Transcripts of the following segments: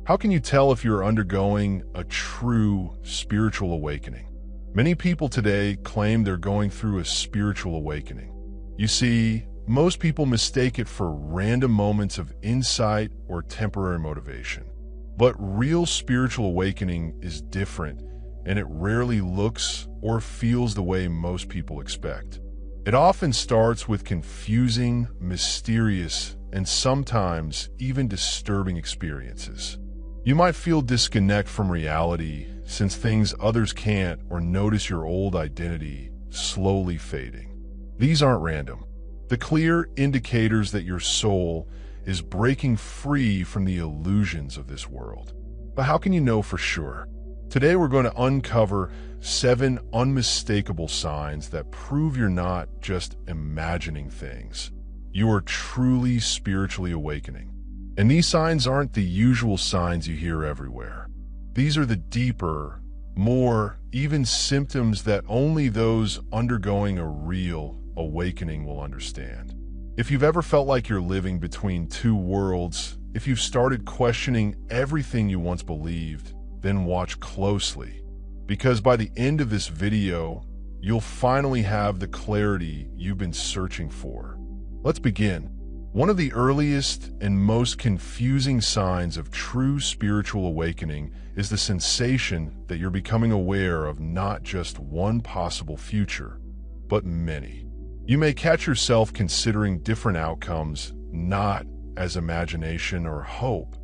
How can you tell if you're undergoing a true spiritual awakening? Many people today claim they're going through a spiritual awakening. You see, most people mistake it for random moments of insight or temporary motivation. But real spiritual awakening is different, and it rarely looks or feels the way most people expect. It often starts with confusing, mysterious, and sometimes even disturbing experiences. You might feel disconnect from reality since things others can't, or notice your old identity slowly fading. These aren't random. The clear indicators that your soul is breaking free from the illusions of this world. But how can you know for sure? Today we're going to uncover 7 unmistakable signs that prove you're not just imagining things. You are truly spiritually awakening. And these signs aren't the usual signs you hear everywhere. These are the deeper, more even symptoms that only those undergoing a real awakening will understand. If you've ever felt like you're living between two worlds, if you've started questioning everything you once believed, then watch closely. Because by the end of this video, you'll finally have the clarity you've been searching for. Let's begin. One of the earliest and most confusing signs of true spiritual awakening is the sensation that you're becoming aware of not just one possible future, but many. You may catch yourself considering different outcomes not as imagination or hope,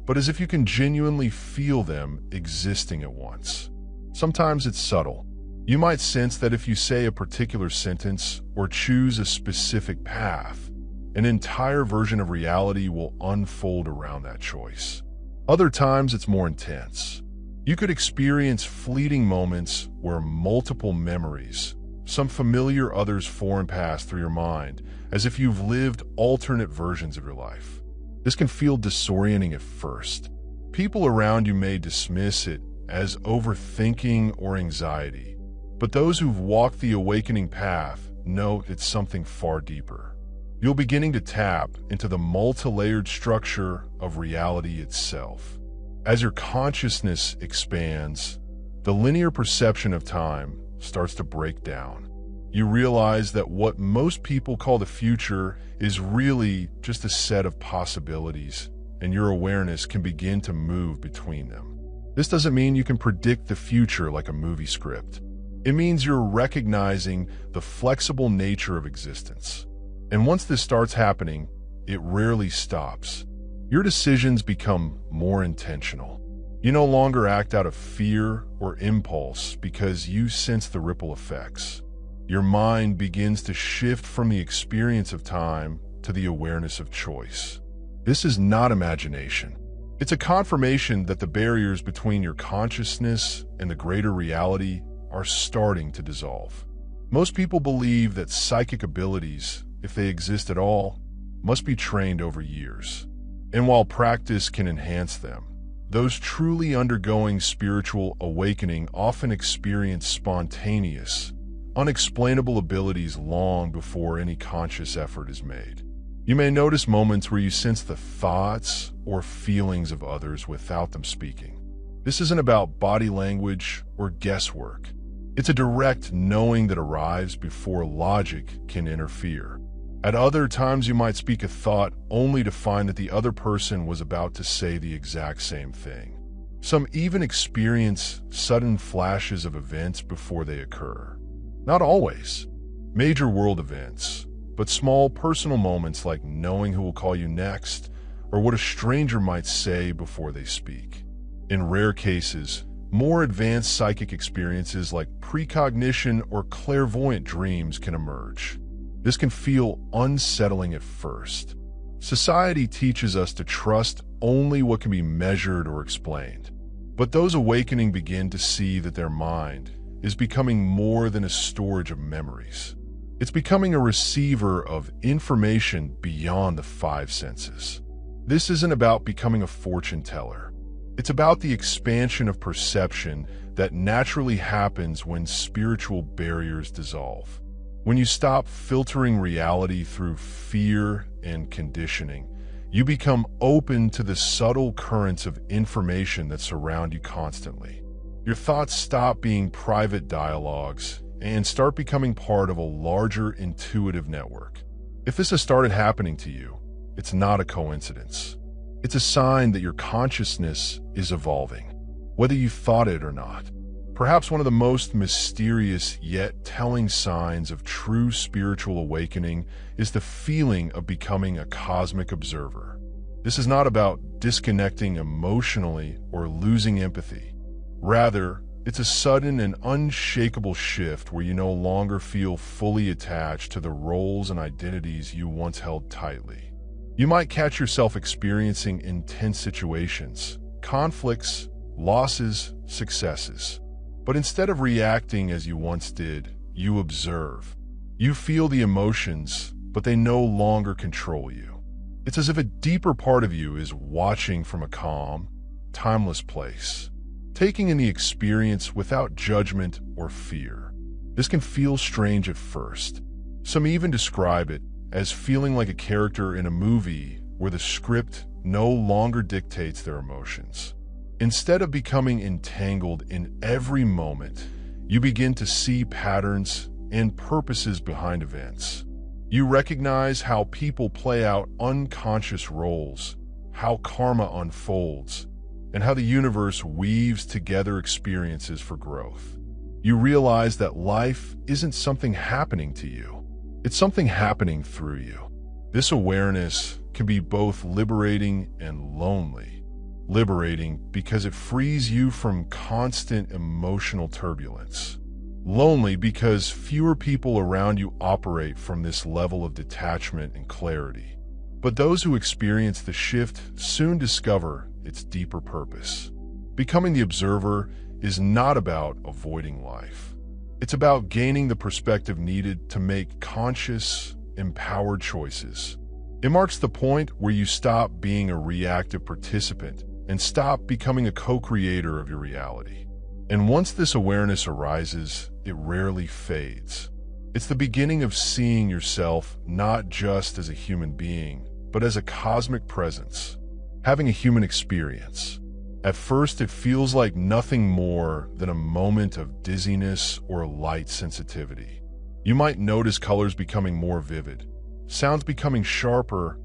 but as if you can genuinely feel them existing at once. Sometimes it's subtle. You might sense that if you say a particular sentence or choose a specific path, an entire version of reality will unfold around that choice. Other times it's more intense. You could experience fleeting moments where multiple memories, some familiar, others foreign, pass through your mind, as if you've lived alternate versions of your life. This can feel disorienting at first. People around you may dismiss it as overthinking or anxiety, but those who've walked the awakening path know it's something far deeper. You're beginning to tap into the multi-layered structure of reality itself. As your consciousness expands, the linear perception of time starts to break down. You realize that what most people call the future is really just a set of possibilities, and your awareness can begin to move between them. This doesn't mean you can predict the future like a movie script. It means you're recognizing the flexible nature of existence. And once this starts happening, it rarely stops. Your decisions become more intentional. You no longer act out of fear or impulse because you sense the ripple effects. Your mind begins to shift from the experience of time to the awareness of choice. This is not imagination. It's a confirmation that the barriers between your consciousness and the greater reality are starting to dissolve. Most people believe that psychic abilities, if they exist at all, must be trained over years. And while practice can enhance them, those truly undergoing spiritual awakening often experience spontaneous, unexplainable abilities long before any conscious effort is made. You may notice moments where you sense the thoughts or feelings of others without them speaking. This isn't about body language or guesswork. It's a direct knowing that arrives before logic can interfere. At other times, you might speak a thought only to find that the other person was about to say the exact same thing. Some even experience sudden flashes of events before they occur. Not always major world events, but small personal moments like knowing who will call you next or what a stranger might say before they speak. In rare cases, more advanced psychic experiences like precognition or clairvoyant dreams can emerge. This can feel unsettling at first. Society teaches us to trust only what can be measured or explained. But those awakening begin to see that their mind is becoming more than a storage of memories. It's becoming a receiver of information beyond the 5 senses. This isn't about becoming a fortune teller. It's about the expansion of perception that naturally happens when spiritual barriers dissolve. When you stop filtering reality through fear and conditioning, You become open to the subtle currents of information that surround you constantly. Your thoughts stop being private dialogues and start becoming part of a larger intuitive network. If this has started happening to you, it's not a coincidence. It's a sign that your consciousness is evolving, whether you thought it or not. Perhaps one of the most mysterious yet telling signs of true spiritual awakening is the feeling of becoming a cosmic observer. This is not about disconnecting emotionally or losing empathy. Rather, it's a sudden and unshakable shift where you no longer feel fully attached to the roles and identities you once held tightly. You might catch yourself experiencing intense situations, conflicts, losses, successes. But instead of reacting as you once did, you observe. You feel the emotions, but they no longer control you. It's as if a deeper part of you is watching from a calm, timeless place, taking in the experience without judgment or fear. This can feel strange at first. Some even describe it as feeling like a character in a movie where the script no longer dictates their emotions. Instead of becoming entangled in every moment, you begin to see patterns and purposes behind events. You recognize how people play out unconscious roles, how karma unfolds, and how the universe weaves together experiences for growth. You realize that life isn't something happening to you, it's something happening through you. This awareness can be both liberating and lonely. Liberating because it frees you from constant emotional turbulence. Lonely because fewer people around you operate from this level of detachment and clarity. But those who experience the shift soon discover its deeper purpose. Becoming the observer is not about avoiding life. It's about gaining the perspective needed to make conscious, empowered choices. It marks the point where you stop being a reactive participant and stop becoming a co-creator of your reality. And once this awareness arises, it rarely fades. It's the beginning of seeing yourself not just as a human being, but as a cosmic presence, having a human experience. At first, it feels like nothing more than a moment of dizziness or light sensitivity. You might notice colors becoming more vivid, sounds becoming sharper,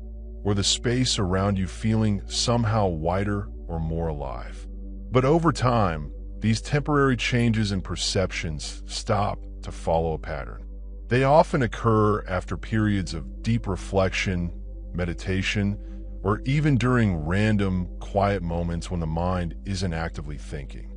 or the space around you feeling somehow wider or more alive. But over time, these temporary changes in perceptions stop to follow a pattern. They often occur after periods of deep reflection, meditation, or even during random, quiet moments when the mind isn't actively thinking.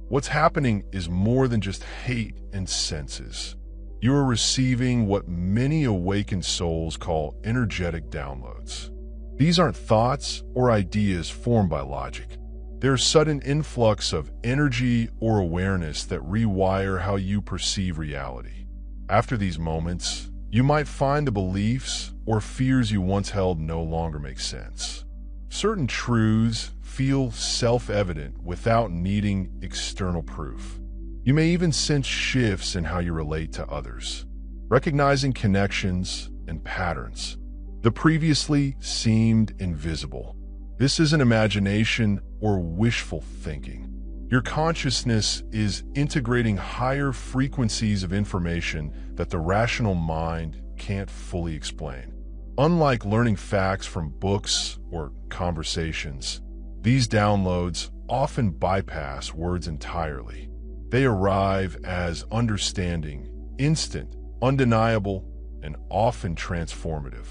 What's happening is more than just hate and senses. You are receiving what many awakened souls call energetic downloads. These aren't thoughts or ideas formed by logic. They're a sudden influx of energy or awareness that rewire how you perceive reality. After these moments, you might find the beliefs or fears you once held no longer make sense. Certain truths feel self-evident without needing external proof. You may even sense shifts in how you relate to others, recognizing connections and patterns that previously seemed invisible. This isn't imagination or wishful thinking. Your consciousness is integrating higher frequencies of information that the rational mind can't fully explain. Unlike learning facts from books or conversations, these downloads often bypass words entirely. They arrive as understanding, instant, undeniable, and often transformative.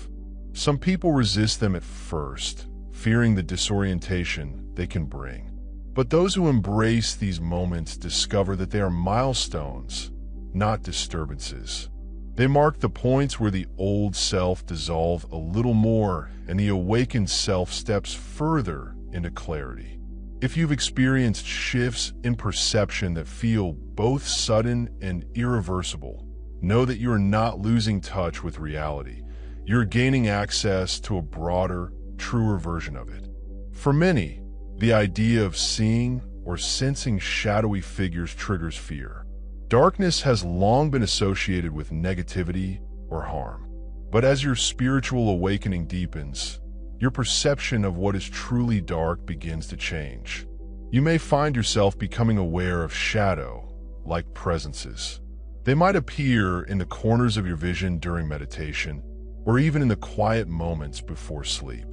Some people resist them at first, fearing the disorientation they can bring. But those who embrace these moments discover that they are milestones, not disturbances. They mark the points where the old self dissolves a little more and the awakened self steps further into clarity. If you've experienced shifts in perception that feel both sudden and irreversible, know that you are not losing touch with reality. You're gaining access to a broader, truer version of it. For many, the idea of seeing or sensing shadowy figures triggers fear. Darkness has long been associated with negativity or harm. But as your spiritual awakening deepens, your perception of what is truly dark begins to change. You may find yourself becoming aware of shadow-like presences. They might appear in the corners of your vision during meditation, or even in the quiet moments before sleep.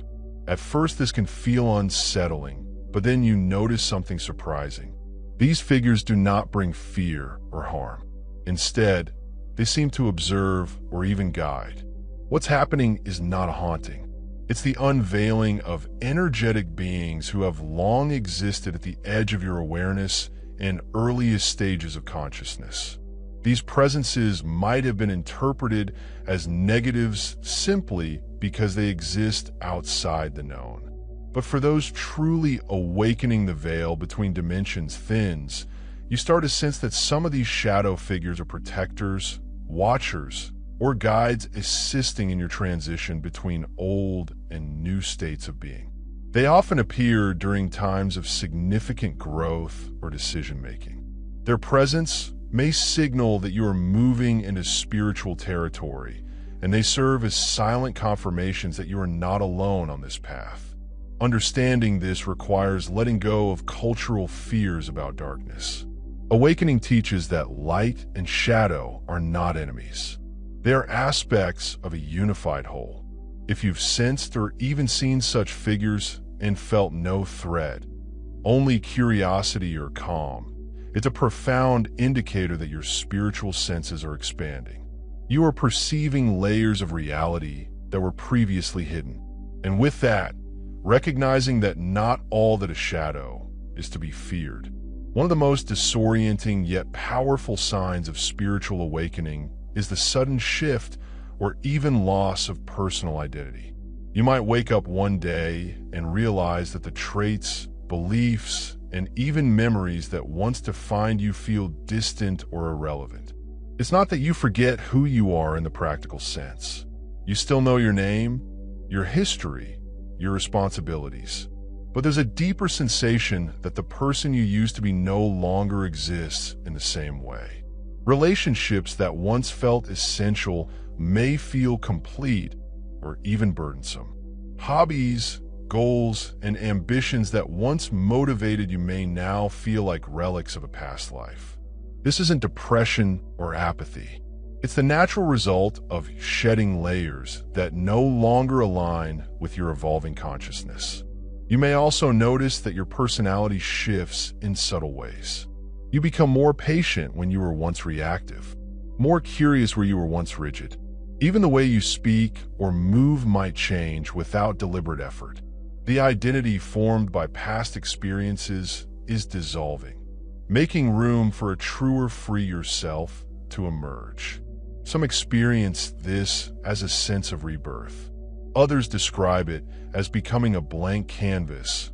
At first, this can feel unsettling, but then you notice something surprising. These figures do not bring fear or harm. Instead, they seem to observe or even guide. What's happening is not a haunting. It's the unveiling of energetic beings who have long existed at the edge of your awareness and earliest stages of consciousness. These presences might have been interpreted as negatives simply because they exist outside the known. But for those truly awakening, the veil between dimensions thins. You start to sense that some of these shadow figures are protectors, watchers, or guides assisting in your transition between old and new states of being. They often appear during times of significant growth or decision-making. Their presence may signal that you are moving into spiritual territory, and they serve as silent confirmations that you are not alone on this path. Understanding this requires letting go of cultural fears about darkness. Awakening teaches that light and shadow are not enemies. They are aspects of a unified whole. If you've sensed or even seen such figures and felt no threat, only curiosity or calm, it's a profound indicator that your spiritual senses are expanding. You are perceiving layers of reality that were previously hidden. And with that, recognizing that not all that is shadow is to be feared. One of the most disorienting yet powerful signs of spiritual awakening is the sudden shift or even loss of personal identity. You might wake up one day and realize that the traits, beliefs, and even memories that once defined you feel distant or irrelevant. It's not that you forget who you are in the practical sense. You still know your name, your history, your responsibilities. But there's a deeper sensation that the person you used to be no longer exists in the same way. Relationships that once felt essential may feel complete or even burdensome. Hobbies, goals, and ambitions that once motivated you may now feel like relics of a past life. This isn't depression or apathy. It's the natural result of shedding layers that no longer align with your evolving consciousness. You may also notice that your personality shifts in subtle ways. You become more patient when you were once reactive, more curious where you were once rigid. Even the way you speak or move might change without deliberate effort. The identity formed by past experiences is dissolving, making room for a truer, freer self to emerge. Some experience this as a sense of rebirth. Others describe it as becoming a blank canvas,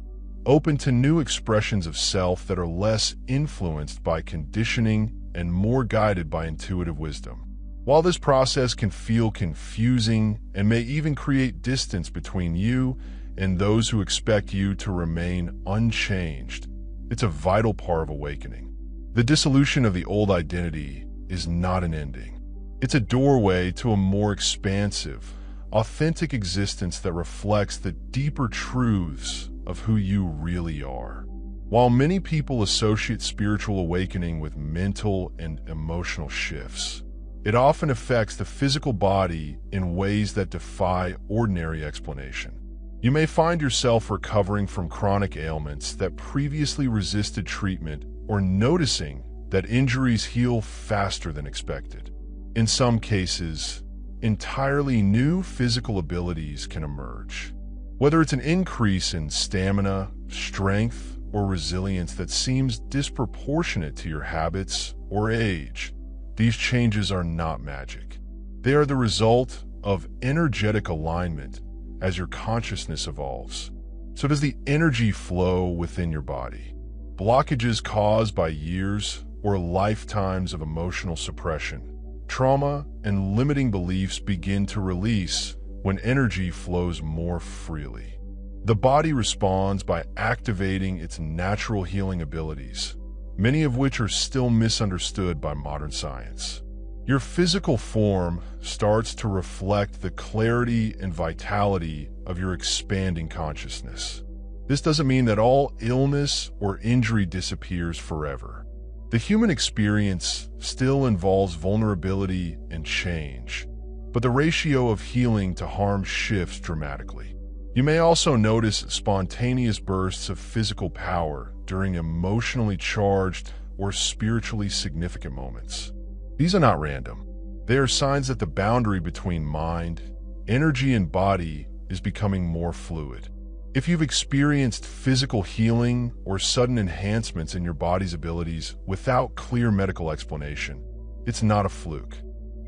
open to new expressions of self that are less influenced by conditioning and more guided by intuitive wisdom. While this process can feel confusing and may even create distance between you and those who expect you to remain unchanged, it's a vital part of awakening. The dissolution of the old identity is not an ending. It's a doorway to a more expansive, authentic existence that reflects the deeper truths of who you really are. While many people associate spiritual awakening with mental and emotional shifts, it often affects the physical body in ways that defy ordinary explanation. You may find yourself recovering from chronic ailments that previously resisted treatment, or noticing that injuries heal faster than expected. In some cases, entirely new physical abilities can emerge. Whether it's an increase in stamina, strength, or resilience that seems disproportionate to your habits or age, these changes are not magic. They are the result of energetic alignment as your consciousness evolves. So does the energy flow within your body? Blockages caused by years or lifetimes of emotional suppression, trauma, and limiting beliefs begin to release when energy flows more freely. The body responds by activating its natural healing abilities, many of which are still misunderstood by modern science. Your physical form starts to reflect the clarity and vitality of your expanding consciousness. This doesn't mean that all illness or injury disappears forever. The human experience still involves vulnerability and change, but the ratio of healing to harm shifts dramatically. You may also notice spontaneous bursts of physical power during emotionally charged or spiritually significant moments. These are not random. They are signs that the boundary between mind, energy, and body is becoming more fluid. If you've experienced physical healing or sudden enhancements in your body's abilities without clear medical explanation, it's not a fluke.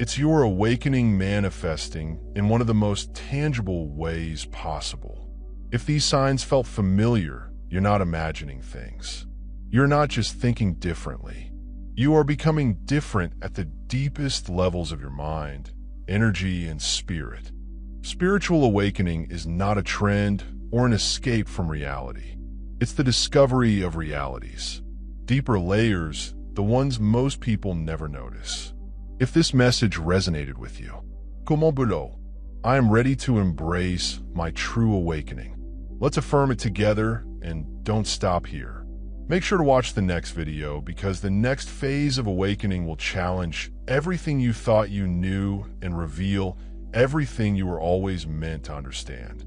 It's your awakening manifesting in one of the most tangible ways possible. If these signs felt familiar, you're not imagining things. You're not just thinking differently. You are becoming different at the deepest levels of your mind, energy, and spirit. Spiritual awakening is not a trend or an escape from reality. It's the discovery of realities, deeper layers, the ones most people never notice. If this message resonated with you, comment below. I am ready to embrace my true awakening. Let's affirm it together and don't stop here. Make sure to watch the next video because the next phase of awakening will challenge everything you thought you knew and reveal everything you were always meant to understand.